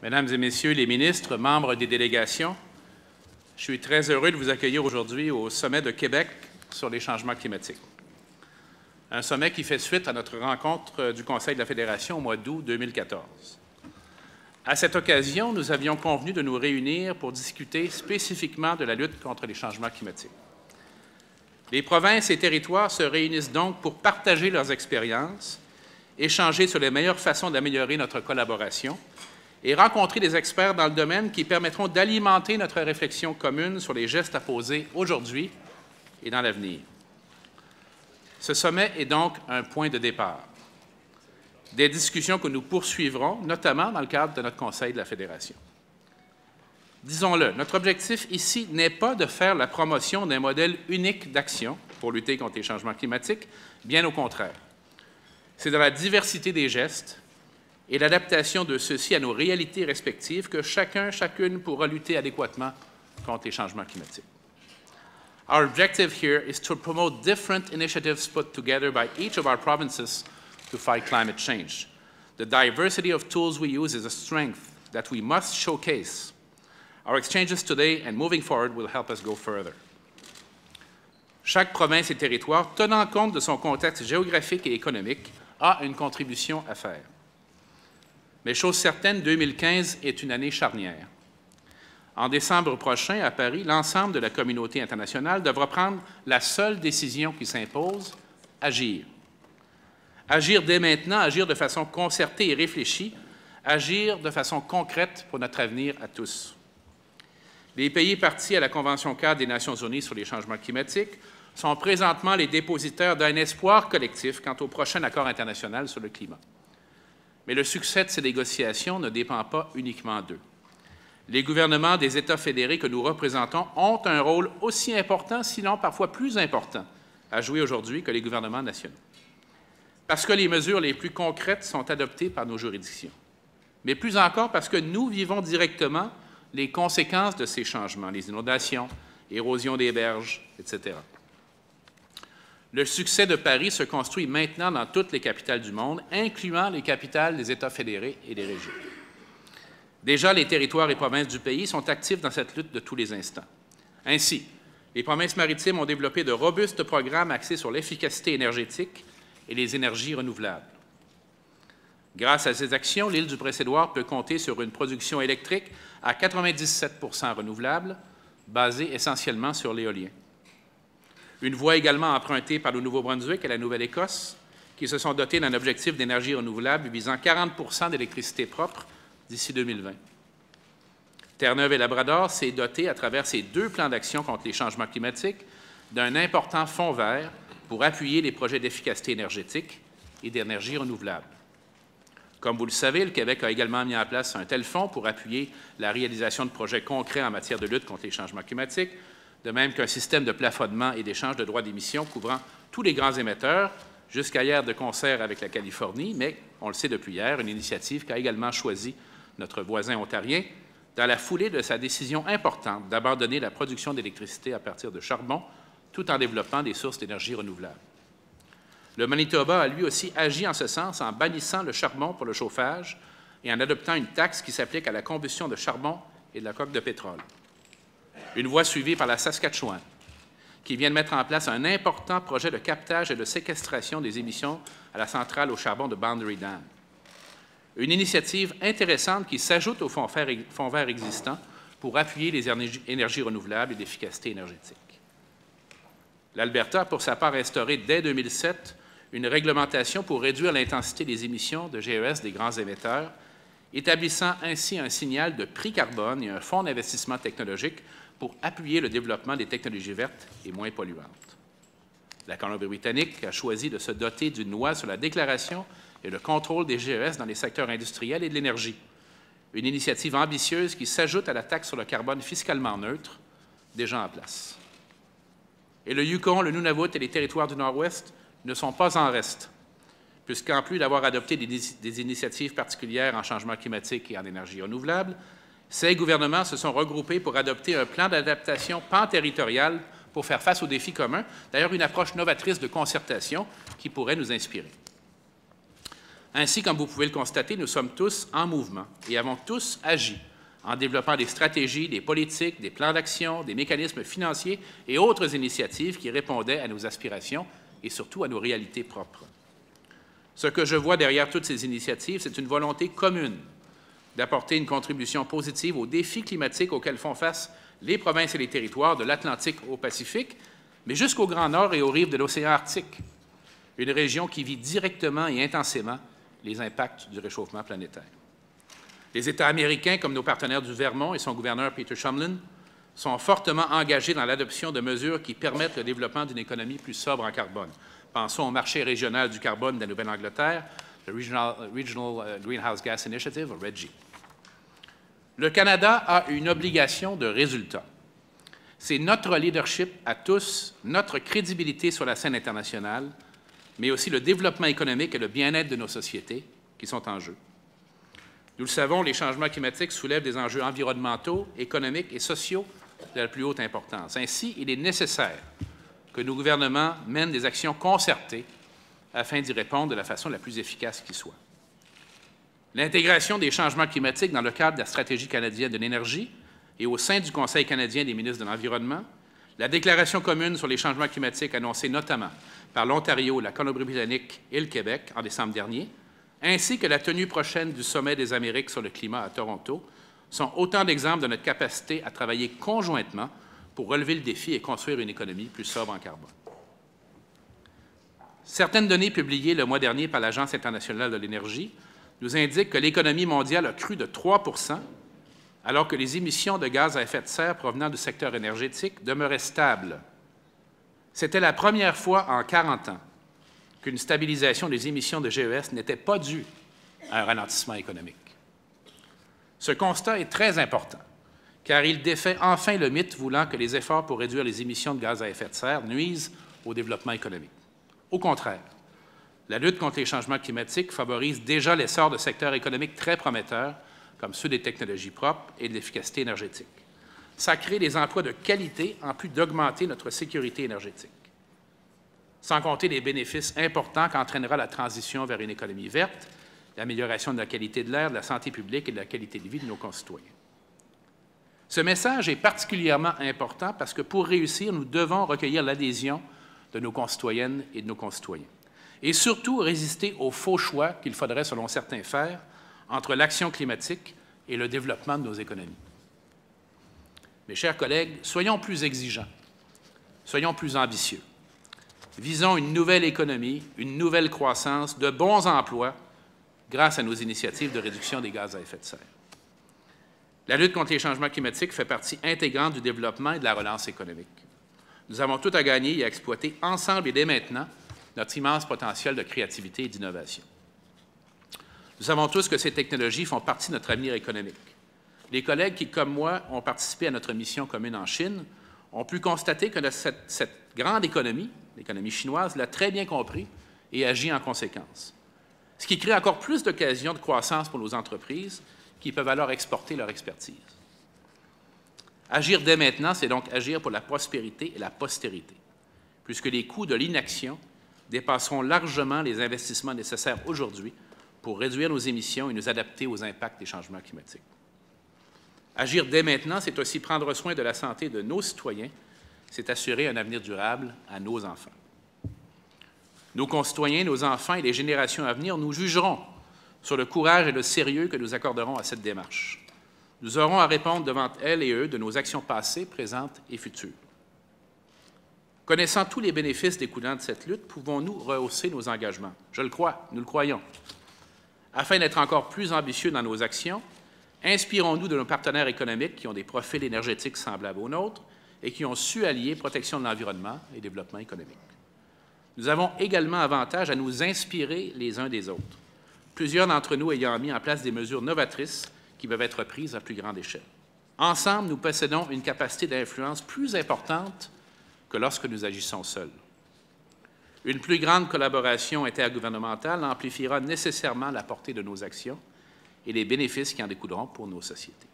Mesdames et Messieurs les ministres, membres des délégations, je suis très heureux de vous accueillir aujourd'hui au sommet de Québec sur les changements climatiques. Un sommet qui fait suite à notre rencontre du Conseil de la Fédération au mois d'août 2014. À cette occasion, nous avions convenu de nous réunir pour discuter spécifiquement de la lutte contre les changements climatiques. Les provinces et territoires se réunissent donc pour partager leurs expériences, échanger sur les meilleures façons d'améliorer notre collaboration et rencontrer des experts dans le domaine qui permettront d'alimenter notre réflexion commune sur les gestes à poser aujourd'hui et dans l'avenir. Ce sommet est donc un point de départ. Des discussions que nous poursuivrons, notamment dans le cadre de notre Conseil de la Fédération. Disons-le, notre objectif ici n'est pas de faire la promotion d'un modèle unique d'action pour lutter contre les changements climatiques, bien au contraire. C'est dans la diversité des gestes et l'adaptation de ceux-ci à nos réalités respectives que chacune pourra lutter adéquatement contre les changements climatiques. Our objective here is to promote different initiatives put together by each of our provinces to fight climate change. The diversity of tools we use is a strength that we must showcase. Our exchanges today and moving forward will help us go further. Chaque province et territoire, tenant compte de son contexte géographique et économique, a une contribution à faire. Mais chose certaine, 2015 est une année charnière. En décembre prochain, à Paris, l'ensemble de la communauté internationale devra prendre la seule décision qui s'impose, agir. Agir dès maintenant, agir de façon concertée et réfléchie, agir de façon concrète pour notre avenir à tous. Les pays partis à la Convention-cadre des Nations unies sur les changements climatiques sont présentement les dépositaires d'un espoir collectif quant au prochain accord international sur le climat. Mais le succès de ces négociations ne dépend pas uniquement d'eux. Les gouvernements des États fédérés que nous représentons ont un rôle aussi important, sinon parfois plus important, à jouer aujourd'hui que les gouvernements nationaux. Parce que les mesures les plus concrètes sont adoptées par nos juridictions. Mais plus encore parce que nous vivons directement les conséquences de ces changements, les inondations, l'érosion des berges, etc. Le succès de Paris se construit maintenant dans toutes les capitales du monde, incluant les capitales des États fédérés et des régions. Déjà, les territoires et provinces du pays sont actifs dans cette lutte de tous les instants. Ainsi, les provinces maritimes ont développé de robustes programmes axés sur l'efficacité énergétique et les énergies renouvelables. Grâce à ces actions, l'île du Prince-Édouard peut compter sur une production électrique à 97 % renouvelable, basée essentiellement sur l'éolien. Une voie également empruntée par le Nouveau-Brunswick et la Nouvelle-Écosse, qui se sont dotés d'un objectif d'énergie renouvelable visant 40 % d'électricité propre d'ici 2020. Terre-Neuve et Labrador s'est doté, à travers ces deux plans d'action contre les changements climatiques, d'un important fonds vert pour appuyer les projets d'efficacité énergétique et d'énergie renouvelable. Comme vous le savez, le Québec a également mis en place un tel fonds pour appuyer la réalisation de projets concrets en matière de lutte contre les changements climatiques, de même qu'un système de plafonnement et d'échange de droits d'émission couvrant tous les grands émetteurs, jusqu'à hier de concert avec la Californie, mais on le sait depuis hier, une initiative qu'a également choisie notre voisin ontarien, dans la foulée de sa décision importante d'abandonner la production d'électricité à partir de charbon, tout en développant des sources d'énergie renouvelables. Le Manitoba a lui aussi agi en ce sens en bannissant le charbon pour le chauffage et en adoptant une taxe qui s'applique à la combustion de charbon et de la coque de pétrole. Une voie suivie par la Saskatchewan, qui vient de mettre en place un important projet de captage et de séquestration des émissions à la centrale au charbon de Boundary Dam. Une initiative intéressante qui s'ajoute au fonds vert existant pour appuyer les énergies renouvelables et l'efficacité énergétique. L'Alberta a pour sa part instauré dès 2007 une réglementation pour réduire l'intensité des émissions de GES des grands émetteurs, établissant ainsi un signal de prix carbone et un fonds d'investissement technologique pour appuyer le développement des technologies vertes et moins polluantes. La Colombie-Britannique a choisi de se doter d'une loi sur la déclaration et le contrôle des GES dans les secteurs industriels et de l'énergie, une initiative ambitieuse qui s'ajoute à la taxe sur le carbone fiscalement neutre, déjà en place. Et le Yukon, le Nunavut et les territoires du Nord-Ouest ne sont pas en reste, puisqu'en plus d'avoir adopté des initiatives particulières en changement climatique et en énergie renouvelable, ces gouvernements se sont regroupés pour adopter un plan d'adaptation pan-territorial pour faire face aux défis communs, d'ailleurs une approche novatrice de concertation qui pourrait nous inspirer. Ainsi, comme vous pouvez le constater, nous sommes tous en mouvement et avons tous agi en développant des stratégies, des politiques, des plans d'action, des mécanismes financiers et autres initiatives qui répondaient à nos aspirations et surtout à nos réalités propres. Ce que je vois derrière toutes ces initiatives, c'est une volonté commune d'apporter une contribution positive aux défis climatiques auxquels font face les provinces et les territoires de l'Atlantique au Pacifique, mais jusqu'au Grand Nord et aux rives de l'océan Arctique, une région qui vit directement et intensément les impacts du réchauffement planétaire. Les États américains, comme nos partenaires du Vermont et son gouverneur Peter Shumlin, sont fortement engagés dans l'adoption de mesures qui permettent le développement d'une économie plus sobre en carbone. Pensons au marché régional du carbone de la Nouvelle-Angleterre, le Regional Greenhouse Gas Initiative, ou RGGI. Le Canada a une obligation de résultat. C'est notre leadership à tous, notre crédibilité sur la scène internationale, mais aussi le développement économique et le bien-être de nos sociétés qui sont en jeu. Nous le savons, les changements climatiques soulèvent des enjeux environnementaux, économiques et sociaux de la plus haute importance. Ainsi, il est nécessaire que nos gouvernements mènent des actions concertées afin d'y répondre de la façon la plus efficace qui soit. L'intégration des changements climatiques dans le cadre de la stratégie canadienne de l'énergie et au sein du Conseil canadien des ministres de l'Environnement, la déclaration commune sur les changements climatiques annoncée notamment par l'Ontario, la Colombie-Britannique et le Québec en décembre dernier, ainsi que la tenue prochaine du Sommet des Amériques sur le climat à Toronto, sont autant d'exemples de notre capacité à travailler conjointement pour relever le défi et construire une économie plus sobre en carbone. Certaines données publiées le mois dernier par l'Agence internationale de l'énergie nous indiquent que l'économie mondiale a cru de 3 % alors que les émissions de gaz à effet de serre provenant du secteur énergétique demeuraient stables. C'était la première fois en 40 ans qu'une stabilisation des émissions de GES n'était pas due à un ralentissement économique. Ce constat est très important, car il défait enfin le mythe voulant que les efforts pour réduire les émissions de gaz à effet de serre nuisent au développement économique. Au contraire, la lutte contre les changements climatiques favorise déjà l'essor de secteurs économiques très prometteurs, comme ceux des technologies propres et de l'efficacité énergétique. Ça crée des emplois de qualité en plus d'augmenter notre sécurité énergétique. Sans compter les bénéfices importants qu'entraînera la transition vers une économie verte, l'amélioration de la qualité de l'air, de la santé publique et de la qualité de vie de nos concitoyens. Ce message est particulièrement important parce que pour réussir, nous devons recueillir l'adhésion de nos concitoyennes et de nos concitoyens. Et surtout résister aux faux choix qu'il faudrait, selon certains, faire entre l'action climatique et le développement de nos économies. Mes chers collègues, soyons plus exigeants, soyons plus ambitieux. Visons une nouvelle économie, une nouvelle croissance, de bons emplois grâce à nos initiatives de réduction des gaz à effet de serre. La lutte contre les changements climatiques fait partie intégrante du développement et de la relance économique. Nous avons tout à gagner et à exploiter ensemble et dès maintenant notre immense potentiel de créativité et d'innovation. Nous savons tous que ces technologies font partie de notre avenir économique. Les collègues qui, comme moi, ont participé à notre mission commune en Chine ont pu constater que cette grande économie, l'économie chinoise, l'a très bien compris et agit en conséquence. Ce qui crée encore plus d'occasions de croissance pour nos entreprises qui peuvent alors exporter leur expertise. Agir dès maintenant, c'est donc agir pour la prospérité et la postérité, puisque les coûts de l'inaction dépasseront largement les investissements nécessaires aujourd'hui pour réduire nos émissions et nous adapter aux impacts des changements climatiques. Agir dès maintenant, c'est aussi prendre soin de la santé de nos citoyens, c'est assurer un avenir durable à nos enfants. Nos concitoyens, nos enfants et les générations à venir nous jugeront sur le courage et le sérieux que nous accorderons à cette démarche. Nous aurons à répondre devant elles et eux de nos actions passées, présentes et futures. Connaissant tous les bénéfices découlant de cette lutte, pouvons-nous rehausser nos engagements? Je le crois, nous le croyons. Afin d'être encore plus ambitieux dans nos actions, inspirons-nous de nos partenaires économiques qui ont des profils énergétiques semblables aux nôtres et qui ont su allier protection de l'environnement et développement économique. Nous avons également avantage à nous inspirer les uns des autres, plusieurs d'entre nous ayant mis en place des mesures novatrices qui peuvent être prises à plus grande échelle. Ensemble, nous possédons une capacité d'influence plus importante que lorsque nous agissons seuls. Une plus grande collaboration intergouvernementale amplifiera nécessairement la portée de nos actions et les bénéfices qui en découleront pour nos sociétés.